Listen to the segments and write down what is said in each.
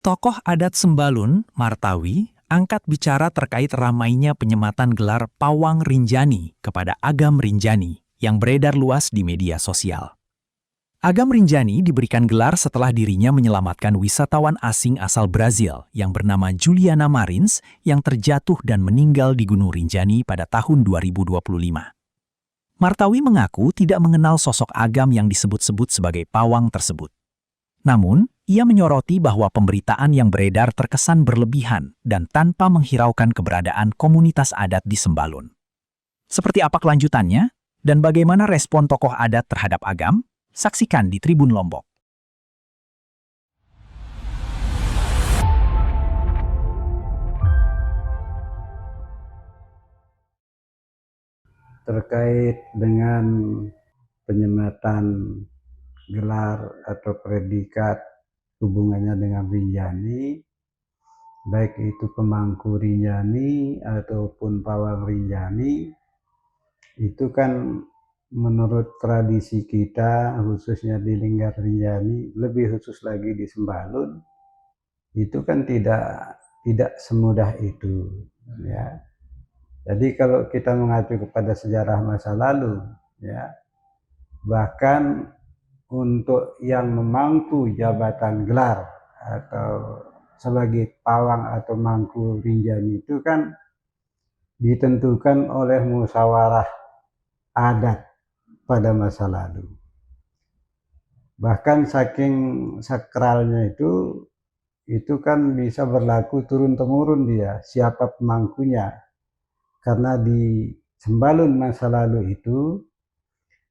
Tokoh adat Sembalun, Martawi, angkat bicara terkait ramainya penyematan gelar Pawang Rinjani kepada Agam Rinjani yang beredar luas di media sosial. Agam Rinjani diberikan gelar setelah dirinya menyelamatkan wisatawan asing asal Brazil yang bernama Juliana Marins yang terjatuh dan meninggal di Gunung Rinjani pada tahun 2025. Martawi mengaku tidak mengenal sosok Agam yang disebut-sebut sebagai pawang tersebut. Namun, ia menyoroti bahwa pemberitaan yang beredar terkesan berlebihan dan tanpa menghiraukan keberadaan komunitas adat di Sembalun. Seperti apa kelanjutannya? Dan bagaimana respon tokoh adat terhadap Agam? Saksikan di Tribun Lombok. Terkait dengan penyematan gelar atau predikat hubungannya dengan Rinjani, baik itu pemangku Rinjani ataupun pawang Rinjani, itu kan menurut tradisi kita, khususnya di Linggar Rinjani, lebih khusus lagi di Sembalun, itu kan tidak semudah itu, ya. Jadi kalau kita mengacu kepada sejarah masa lalu, ya, bahkan untuk yang memangku jabatan gelar atau sebagai pawang atau mangku Rinjani itu kan ditentukan oleh musyawarah adat pada masa lalu. Bahkan saking sakralnya itu kan bisa berlaku turun-temurun dia, siapa pemangkunya. Karena di Sembalun masa lalu itu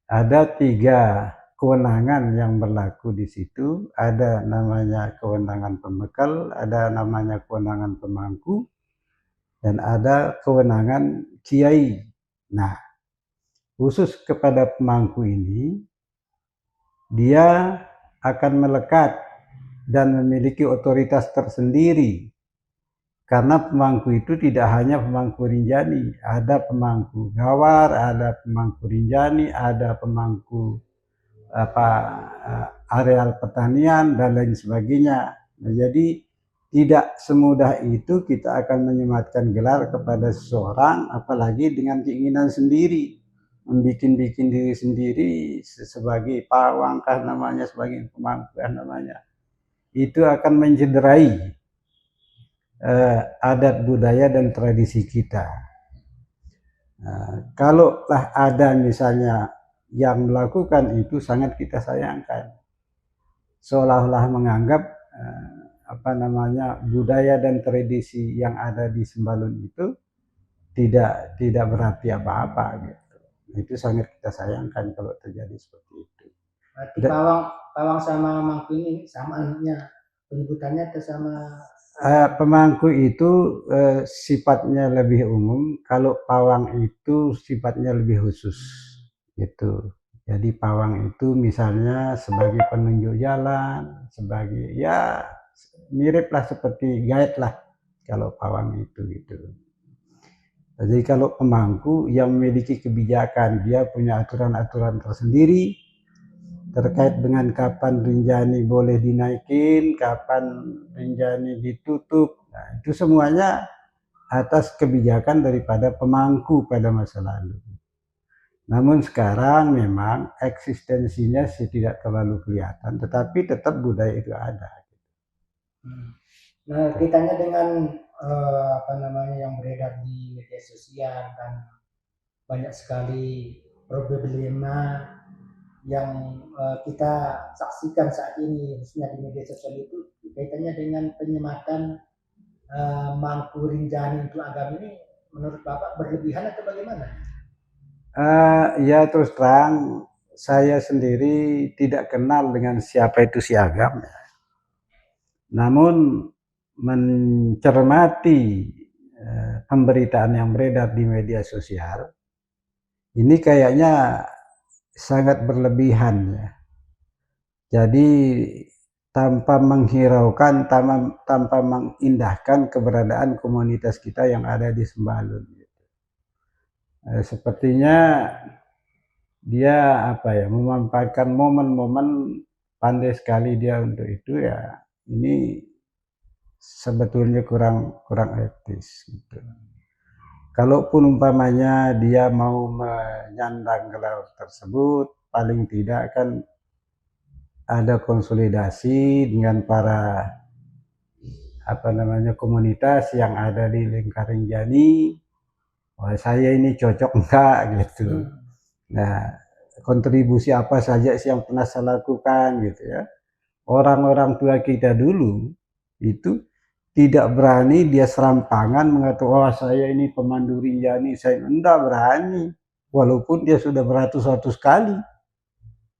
ada 3 kewenangan yang berlaku di situ. Ada namanya kewenangan pembekal, ada namanya kewenangan pemangku, dan ada kewenangan kiai. Nah, khusus kepada pemangku ini, dia akan melekat dan memiliki otoritas tersendiri. Karena pemangku itu tidak hanya pemangku Rinjani, ada pemangku Gawar, ada pemangku Rinjani, ada pemangku areal pertanian dan lain sebagainya. Nah, jadi tidak semudah itu kita akan menyematkan gelar kepada seseorang, apalagi dengan keinginan sendiri, membikin-bikin diri sendiri sebagai pawang kah namanya, sebagai pemangku kah namanya. Itu akan mencederai adat budaya dan tradisi kita. Kalaulah ada misalnya yang melakukan itu, sangat kita sayangkan. Seolah-olah menganggap budaya dan tradisi yang ada di Sembalun itu tidak berarti apa-apa gitu. Itu sangat kita sayangkan kalau terjadi seperti itu. Berarti pawang sama mangku ini sama anunya, penyebutannya atau sama? Pemangku itu sifatnya lebih umum, kalau pawang itu sifatnya lebih khusus gitu. Jadi pawang itu misalnya sebagai penunjuk jalan, sebagai ya miriplah seperti guide lah kalau pawang itu gitu. Jadi kalau pemangku yang memiliki kebijakan, dia punya aturan-aturan tersendiri terkait dengan kapan Rinjani boleh dinaikin, kapan Rinjani ditutup. Nah, itu semuanya atas kebijakan daripada pemangku pada masa lalu. Namun sekarang memang eksistensinya tidak terlalu kelihatan, tetapi tetap budaya itu ada. Nah, kitanya dengan yang beredar di media sosial dan banyak sekali problema yang kita saksikan saat ini, khususnya di media sosial itu, kaitannya dengan penyematan mangku Rinjani untuk agama ini, menurut Bapak berlebihan atau bagaimana? Ya terus terang, saya sendiri tidak kenal dengan siapa itu si Agam. Namun mencermati pemberitaan yang beredar di media sosial, ini kayaknya sangat berlebihan ya. Jadi tanpa menghiraukan, tanpa mengindahkan keberadaan komunitas kita yang ada di Sembalun. Sepertinya dia memanfaatkan momen-momen, pandai sekali dia untuk itu ya. Ini sebetulnya kurang etis gitu. Kalaupun umpamanya dia mau menyandang gelar tersebut, paling tidak kan ada konsolidasi dengan para komunitas yang ada di lingkar Rinjani. Wah, saya ini cocok enggak gitu. Nah, kontribusi apa saja sih yang pernah saya lakukan gitu ya. Orang-orang tua kita dulu itu tidak berani dia serampangan mengatakan, wah saya ini pemandu Rinjani, saya enggak berani. Walaupun dia sudah beratus-ratus kali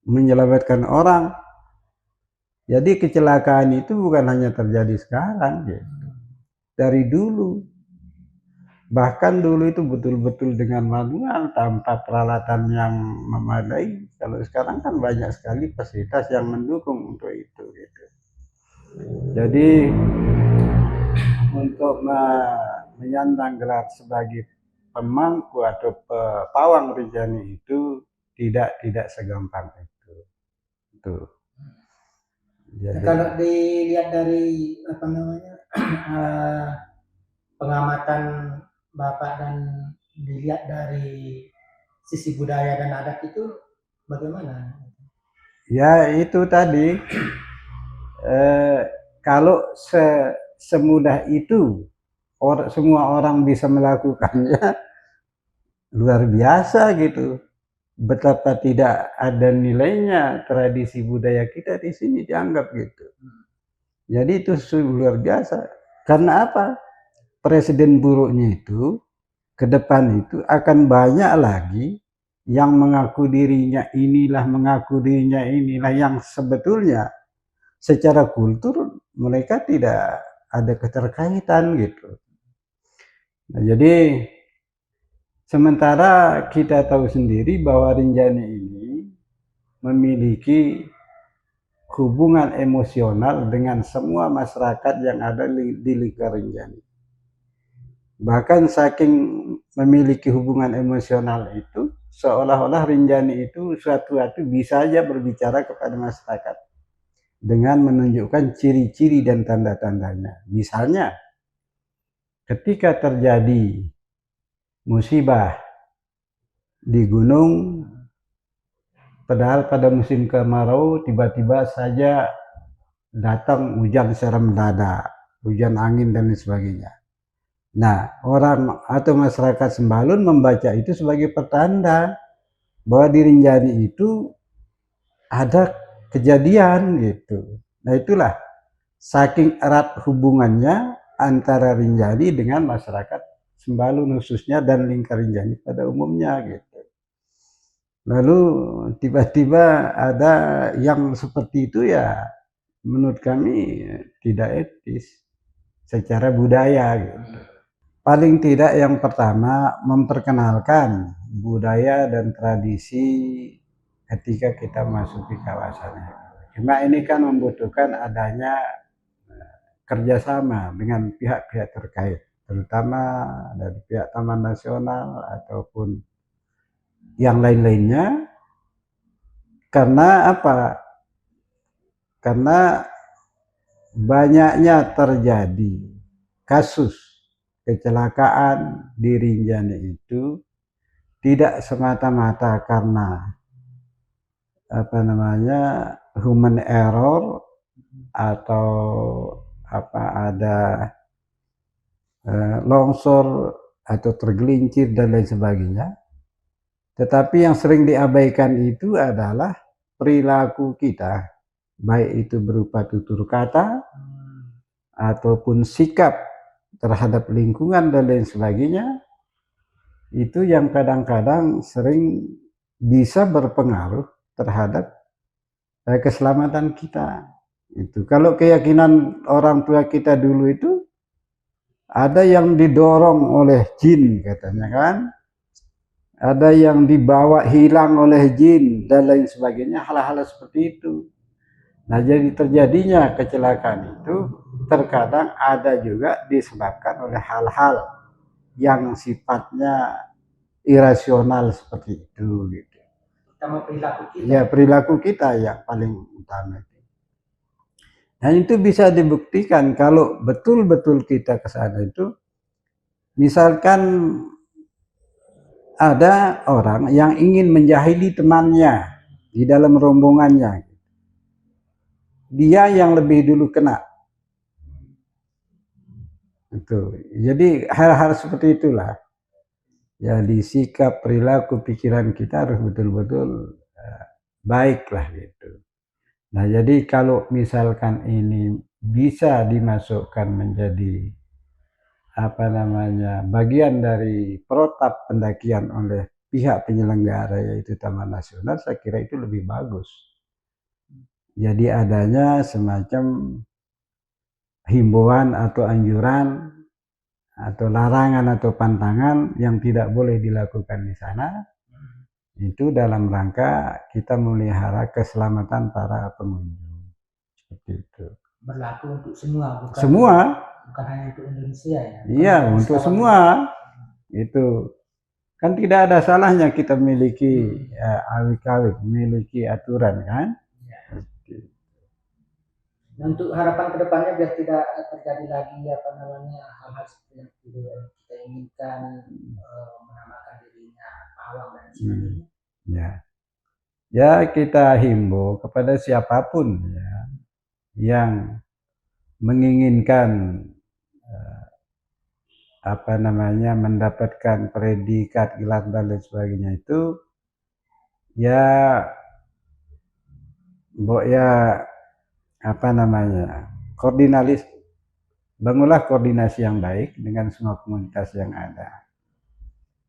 menyelamatkan orang. Jadi kecelakaan itu bukan hanya terjadi sekarang, gitu. Dari dulu. Bahkan dulu itu betul-betul dengan manual tanpa peralatan yang memadai. Kalau sekarang kan banyak sekali fasilitas yang mendukung untuk itu, gitu. Jadi untuk menyandang gelar sebagai pemangku atau pawang Rinjani itu tidak segampang itu. Tuh. Jadi, kalau dilihat dari pengamatan Bapak dan dilihat dari sisi budaya dan adat itu bagaimana? Ya itu tadi, kalau semudah itu semua orang bisa melakukannya, luar biasa gitu. Betapa tidak ada nilainya tradisi budaya kita di sini dianggap gitu. Jadi itu luar biasa. Karena apa? Presiden buruknya itu ke depan itu akan banyak lagi yang mengaku dirinya inilah, yang sebetulnya secara kultur mereka tidak ada keterkaitan gitu. Nah, jadi sementara kita tahu sendiri bahwa Rinjani ini memiliki hubungan emosional dengan semua masyarakat yang ada di lingkar Rinjani. Bahkan saking memiliki hubungan emosional itu, seolah-olah Rinjani itu suatu-suatu bisa saja berbicara kepada masyarakat dengan menunjukkan ciri-ciri dan tanda-tandanya. Misalnya, ketika terjadi musibah di gunung, padahal pada musim kemarau tiba-tiba saja datang hujan secara mendadak, hujan angin dan sebagainya. Nah, orang atau masyarakat Sembalun membaca itu sebagai pertanda bahwa di Rinjani itu ada kejadian gitu. Nah, itulah saking erat hubungannya antara Rinjani dengan masyarakat Sembalun khususnya dan lingkar Rinjani pada umumnya gitu. Lalu tiba-tiba ada yang seperti itu, ya menurut kami tidak etis secara budaya gitu. Paling tidak yang pertama memperkenalkan budaya dan tradisi ketika kita masuki kawasannya. Cuma ini kan membutuhkan adanya kerjasama dengan pihak-pihak terkait, terutama dari pihak Taman Nasional ataupun yang lain-lainnya. Karena apa? Karena banyaknya terjadi kasus kecelakaan di Rinjani itu tidak semata-mata karena human error atau ada longsor atau tergelincir dan lain sebagainya. Tetapi yang sering diabaikan itu adalah perilaku kita, baik itu berupa tutur kata ataupun sikap terhadap lingkungan dan lain sebagainya, itu yang kadang-kadang sering bisa berpengaruh terhadap keselamatan kita. Itu kalau keyakinan orang tua kita dulu itu ada yang didorong oleh jin katanya kan, ada yang dibawa hilang oleh jin dan lain sebagainya, hal-hal seperti itu. Nah, jadi terjadinya kecelakaan itu terkadang ada juga disebabkan oleh hal-hal yang sifatnya irasional seperti itu gitu. Sama perilaku kita. Ya, perilaku kita yang paling utama. Nah itu bisa dibuktikan kalau betul-betul kita ke sana itu, misalkan ada orang yang ingin menjahili temannya di dalam rombongannya, dia yang lebih dulu kena. Itu. Jadi hal-hal seperti itulah. Jadi sikap, perilaku, pikiran kita harus betul-betul baik lah gitu. Nah jadi kalau misalkan ini bisa dimasukkan menjadi bagian dari protap pendakian oleh pihak penyelenggara yaitu Taman Nasional, saya kira itu lebih bagus. Jadi adanya semacam himbauan atau anjuran atau larangan atau pantangan yang tidak boleh dilakukan di sana, itu dalam rangka kita memelihara keselamatan para pengunjung. Seperti itu. Berlaku untuk semua, Semua. Bukan hanya untuk Indonesia ya. Iya, untuk semua. Itu kan tidak ada salahnya kita memiliki awik-awik, memiliki aturan kan. Nah, untuk harapan kedepannya biar tidak terjadi lagi hal-hal seperti yang kita inginkan, menamakan dirinya pawang dan sebagainya. Ya kita himbau kepada siapapun ya yang menginginkan mendapatkan predikat, gelar dan lain sebagainya itu ya bangunlah koordinasi yang baik dengan semua komunitas yang ada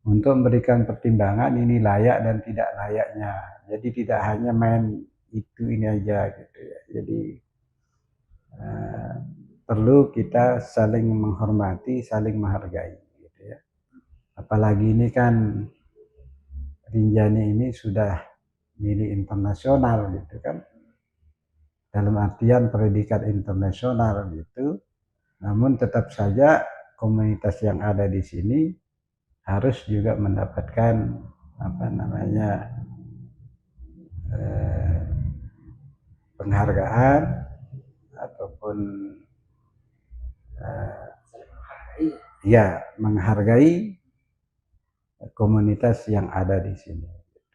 untuk memberikan pertimbangan ini layak dan tidak layaknya. Jadi tidak hanya main ini aja gitu ya. Jadi perlu kita saling menghormati, saling menghargai gitu ya. Apalagi ini kan Rinjani ini sudah milik internasional gitu kan. Dalam artian predikat internasional gitu. Namun tetap saja komunitas yang ada di sini harus juga mendapatkan penghargaan ataupun menghargai komunitas yang ada di sini.